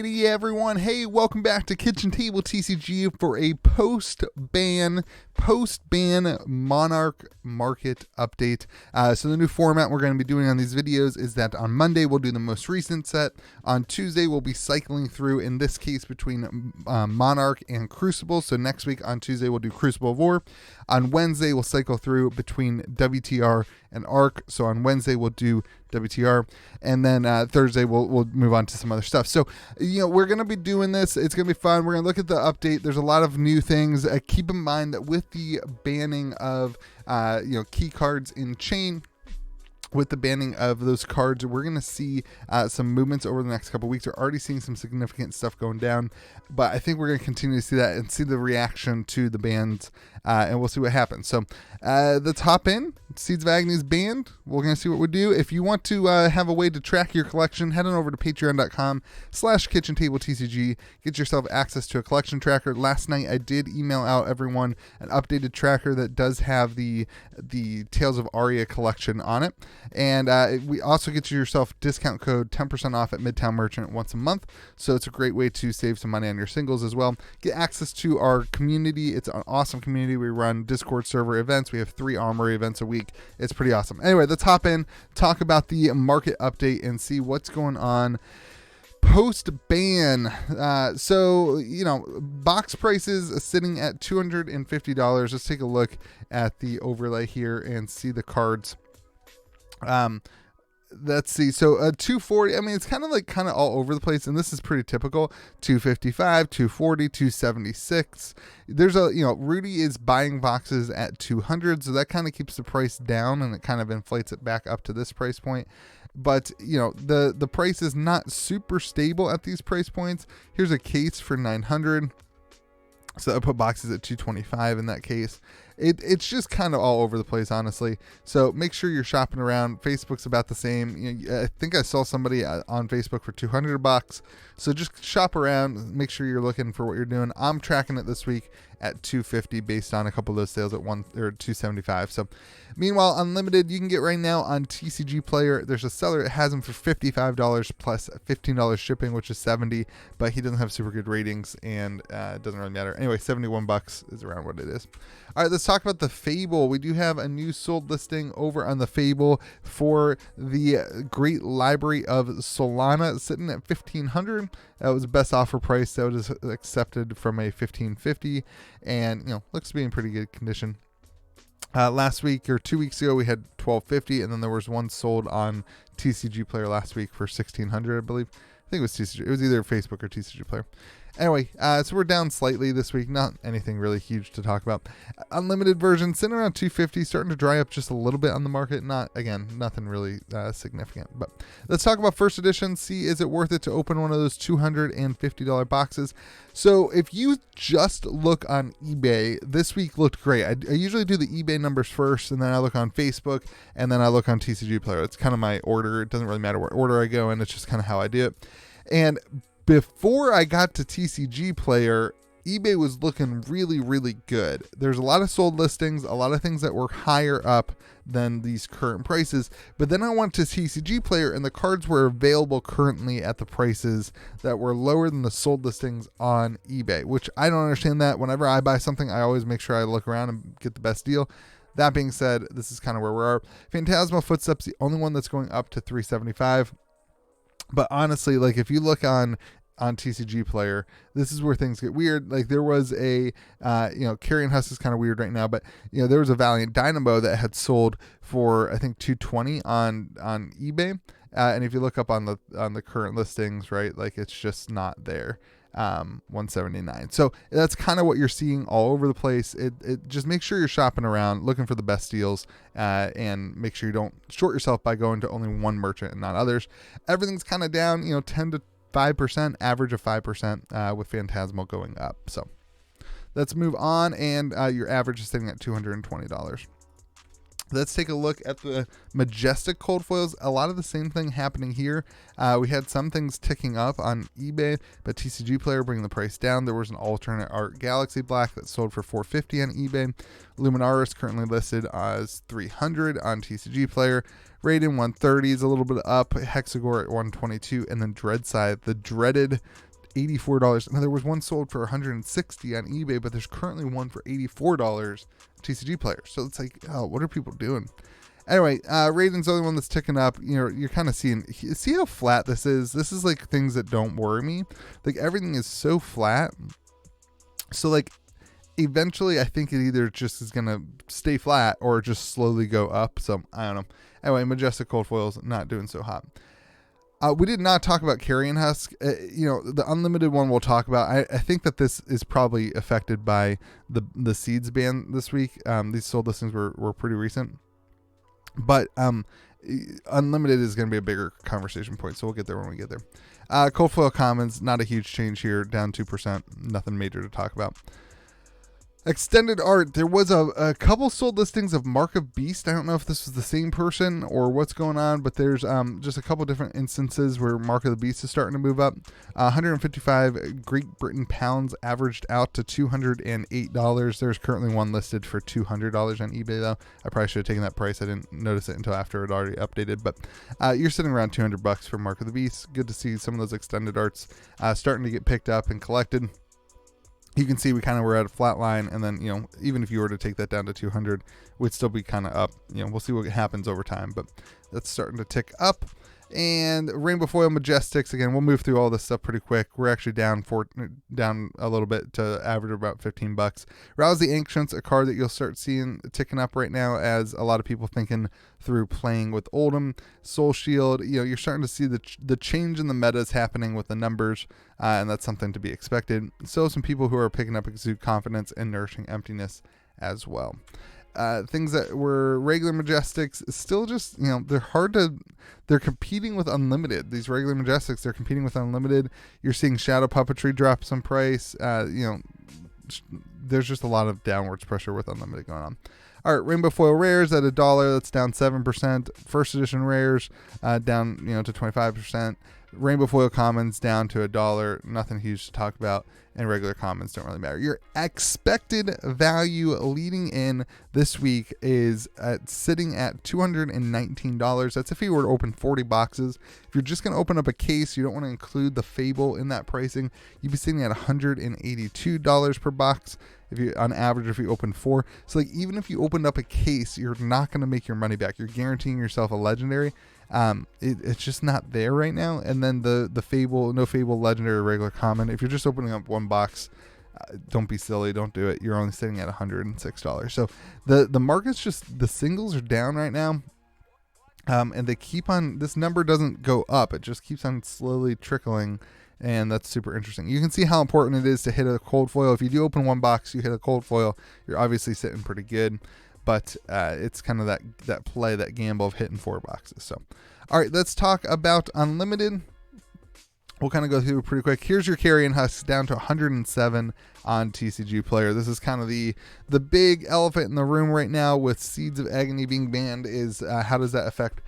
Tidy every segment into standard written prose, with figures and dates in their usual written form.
Hey everyone, hey, welcome back to KitchenTableTCG for a post-ban Monarch market update. So the new format we're going to be doing on these videos is that on Monday we'll do the most recent set. On Tuesday we'll be cycling through, in this case, between Monarch and Crucible. So next week on Tuesday we'll do Crucible of War. On Wednesday we'll cycle through between WTR and ARC. So on Wednesday we'll do WTR, and then Thursday we'll move on to some other stuff. So we're going to be doing this. It's going to be fun. We're going to look at the update. There's a lot of new things. Keep in mind that with the banning of key cards in chain, with the banning of those cards, we're going to see some movements over the next couple weeks. We're already seeing some significant stuff going down, but I think we're going to continue to see that and see the reaction to the bans, and we'll see what happens. So the top end, Seeds of Agony's banned. We're going to see what we do. If you want to have a way to track your collection, head on over to patreon.com/KitchenTableTCG. Get yourself access to a collection tracker. Last night I did email out everyone an updated tracker that does have the Tales of Aria collection on it. And we also get yourself discount code 10% off at Midtown Merchant once a month. So it's a great way to save some money on your singles as well. Get access to our community. It's an awesome community. We run Discord server events. We have 3 Armory events a week. It's pretty awesome. Anyway, the top end, talk about the market update and see what's going on post-ban. So box prices sitting at $250. Let's take a look at the overlay here and see the cards. Let's see. So 240, I mean, it's kind of all over the place, and this is pretty typical. 255, 240, 276. There's Rudy is buying boxes at 200, so that kind of keeps the price down, and it kind of inflates it back up to this price point. But the price is not super stable at these price points. Here's a case for 900. So I put boxes at 225 in that case. It's just kind of all over the place, honestly. So make sure you're shopping around. Facebook's about the same. I think I saw somebody on Facebook for $200. So just shop around. Make sure you're looking for what you're doing. I'm tracking it this week at 250 based on a couple of those sales at 275. So meanwhile, Unlimited, you can get right now on TCG Player. There's a seller that has them for $55 plus $15 shipping, which is $70, but he doesn't have super good ratings, and it doesn't really matter. Anyway, $71 is around what it is. All right, let's talk about the Fable. We do have a new sold listing over on the Fable for the Great Library of Solana, sitting at $1,500. That was the best offer price that was accepted from a $1,550, and looks to be in pretty good condition. Last week or 2 weeks ago, we had $1,250, and then there was one sold on TCG Player last week for $1,600, I believe. I think it was TCG. It was either Facebook or TCG Player. Anyway, so we're down slightly this week. Not anything really huge to talk about. Unlimited version sitting around 250, starting to dry up just a little bit on the market. Nothing really significant. But let's talk about first edition. See, is it worth it to open one of those $250 boxes? So if you just look on eBay, this week looked great. I usually do the eBay numbers first, and then I look on Facebook, and then I look on TCG Player. It's kind of my order. It doesn't really matter what order I go in. It's just kind of how I do it. And before I got to TCG Player, eBay was looking really, really good. There's a lot of sold listings, a lot of things that were higher up than these current prices. But then I went to TCG Player, and the cards were available currently at the prices that were lower than the sold listings on eBay, which I don't understand that. Whenever I buy something, I always make sure I look around and get the best deal. That being said, this is kind of where we are. Phantasmal Footsteps, the only one that's going up to $375. But honestly, if you look on TCG Player, this is where things get weird. There was a Carrion Husk is kind of weird right now, but there was a Valiant Dynamo that had sold for I think $220 on eBay, and if you look up on the current listings, right, it's just not there. $179. So that's kind of what you're seeing all over the place. It just make sure you're shopping around, looking for the best deals, and make sure you don't short yourself by going to only one merchant and not others. Everything's kind of down, 10 to 5%, average of 5%, with Phantasmal going up. So let's move on, and your average is sitting at $220. Let's take a look at the Majestic cold foils. A lot of the same thing happening here. We had some things ticking up on eBay, but TCG Player bringing the price down. There was an alternate art Galaxy Black that sold for $450 on eBay. Luminaris currently listed as $300 on TCG Player. Raiden 130 is a little bit up. Hexagore at 122, and then Dreadscythe, the dreaded $84. Now there was one sold for $160 on eBay, but there's currently one for $84 TCG Player. So it's like, oh, what are people doing? Anyway, Raiden's the only one that's ticking up. You know, you're kind of seeing, see how flat this is? This is like things that don't worry me. Like everything is so flat. So like eventually I think it either just is going to stay flat or just slowly go up. So I don't know. Anyway, Majestic Cold Foil's not doing so hot. We did not talk about Carrion Husk. You know, the unlimited one we'll talk about. I think that this is probably affected by the seeds ban this week. These sold listings were pretty recent. But unlimited is going to be a bigger conversation point, so we'll get there when we get there. Cold Foil Commons, not a huge change here, down 2%. Nothing major to talk about. Extended art, there was a couple sold listings of Mark of Beast. I don't know if this was the same person or what's going on, but there's just a couple different instances where Mark of the Beast is starting to move up. 155 Great Britain pounds averaged out to $208. There's currently one listed for $200 on eBay though. I probably should have taken that price. I didn't notice it until after it already updated, but you're sitting around $200 for Mark of the Beast. Good to see some of those extended arts starting to get picked up and collected. You can see we kind of were at a flat line, and then, you know, even if you were to take that down to 200, we'd still be kind of up. You know, we'll see what happens over time, but that's starting to tick up. And Rainbow Foil Majestics, again, we'll move through all this stuff pretty quick. We're actually down a little bit to average about $15. Rouse the Ancients, a card that you'll start seeing ticking up right now as a lot of people thinking through playing with Oldhim. Soul Shield, you know, you're starting to see the change in the metas happening with the numbers, and that's something to be expected. So some people who are picking up Exude Confidence and Nourishing Emptiness as well. Things that were regular Majestics, still just, you know, they're competing with Unlimited. These regular Majestics, they're competing with Unlimited. You're seeing Shadow Puppetry drop some price. You know, there's just a lot of downwards pressure with Unlimited going on. All right, Rainbow Foil Rares at $1, that's down 7%. First edition Rares down, you know, to 25%. Rainbow Foil Commons down to $1. Nothing huge to talk about. And regular commons don't really matter. Your expected value leading in this week is sitting at $219. That's if you were to open 40 boxes. If you're just going to open up a case, you don't want to include the Fable in that pricing, you'd be sitting at $182 per box. If you, on average, if you open 4. So like even if you opened up a case, you're not going to make your money back. You're guaranteeing yourself a legendary. It's just not there right now. And then the Fable, no Fable, legendary, regular common. If you're just opening up one box, don't be silly. Don't do it. You're only sitting at $106. So the market's just, the singles are down right now. And they keep on, this number doesn't go up. It just keeps on slowly trickling. And that's super interesting. You can see how important it is to hit a cold foil. If you do open one box, you hit a cold foil, you're obviously sitting pretty good. But it's kind of that play, that gamble of hitting 4 boxes. So, all right, let's talk about Unlimited. We'll kind of go through pretty quick. Here's your Carrion Husk down to 107 on TCG Player. This is kind of the big elephant in the room right now with Seeds of Agony being banned is how does that affect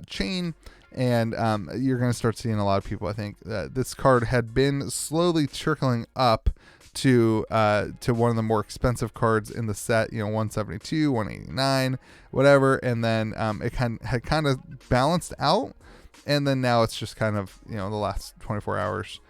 Chain? And you're going to start seeing a lot of people, I think. This card had been slowly trickling up to one of the more expensive cards in the set, you know, 172, 189, whatever. And then it had kind of balanced out. And then now it's just kind of, you know, the last 24 hours.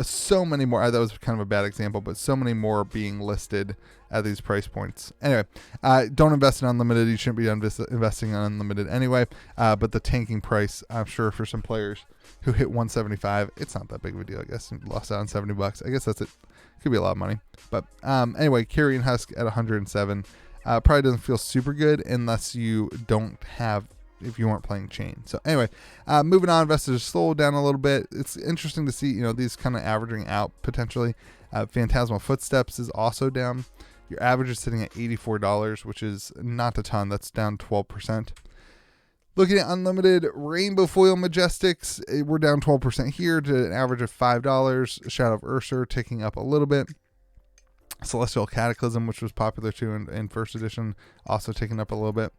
So many more. That was kind of a bad example, but so many more being listed at these price points. Anyway, don't invest in Unlimited. You shouldn't be investing in Unlimited anyway. But the tanking price, I'm sure for some players who hit 175, it's not that big of a deal, I guess. You lost out on $70. I guess that's it. Could be a lot of money. But anyway, Carrion Husk at 107. Probably doesn't feel super good unless you don't have, if you weren't playing Chain. So anyway, moving on, investors slowed down a little bit. It's interesting to see, you know, these kind of averaging out potentially. Phantasmal Footsteps is also down. Your average is sitting at $84, which is not a ton. That's down 12%. Looking at Unlimited, Rainbow Foil Majestics, we're down 12% here to an average of $5. Shadow of Ursa ticking up a little bit. Celestial Cataclysm, which was popular too in first edition, also ticking up a little bit.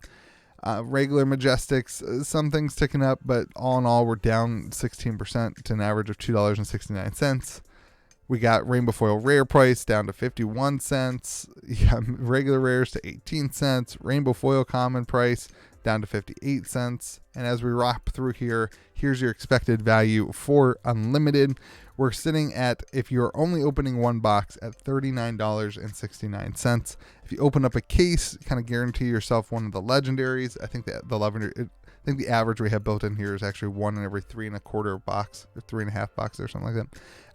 Regular Majestics, some things ticking up, but all in all, we're down 16% to an average of $2.69. We got Rainbow Foil Rare price down to 51 cents. Yeah, regular rares to 18 cents. Rainbow Foil Common price down to 58 cents. And as we wrap through here, here's your expected value for unlimited. We're sitting at, if you're only opening one box, at $39.69. If you open up a case, kind of guarantee yourself one of the legendaries. I think that the average we have built in here is actually 1 in every 3 1/4 box, or 3 1/2 box, or something like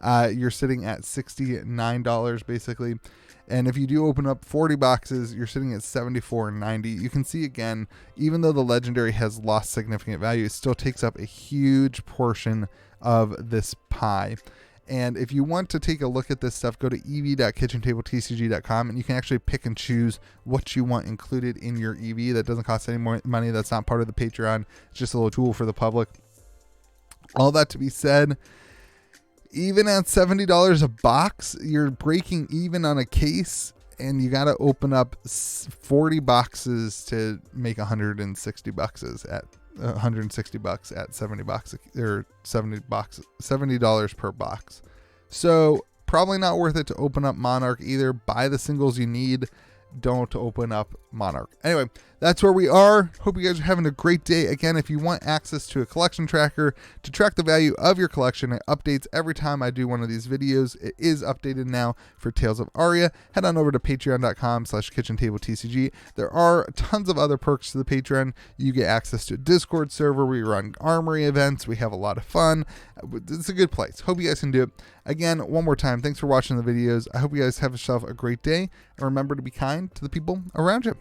that. You're sitting at $69 basically. And if you do open up 40 boxes, you're sitting at $74.90. You can see again, even though the legendary has lost significant value, it still takes up a huge portion of this pie. And if you want to take a look at this stuff, go to ev.kitchenttabletcg.com, and you can actually pick and choose what you want included in your EV. That doesn't cost any more money. That's not part of the Patreon. It's just a little tool for the public. All that to be said, even at $70 a box, you're breaking even on a case, and you got to open up 40 boxes to make $160 at $160 at 70 bucks, or $70 per box. So probably not worth it to open up Monarch either. Buy the singles you need. Don't open up Monarch. Anyway, that's where we are. Hope you guys are having a great day. Again, if you want access to a collection tracker to track the value of your collection, it updates every time I do one of these videos. It is updated now for Tales of Aria. Head on over to patreon.com/KitchenTableTCG. There are tons of other perks to the Patreon. You get access to a Discord server. We run armory events. We have a lot of fun. It's a good place. Hope you guys can do it. Again, one more time, thanks for watching the videos. I hope you guys have yourself a great day. And remember to be kind to the people around you.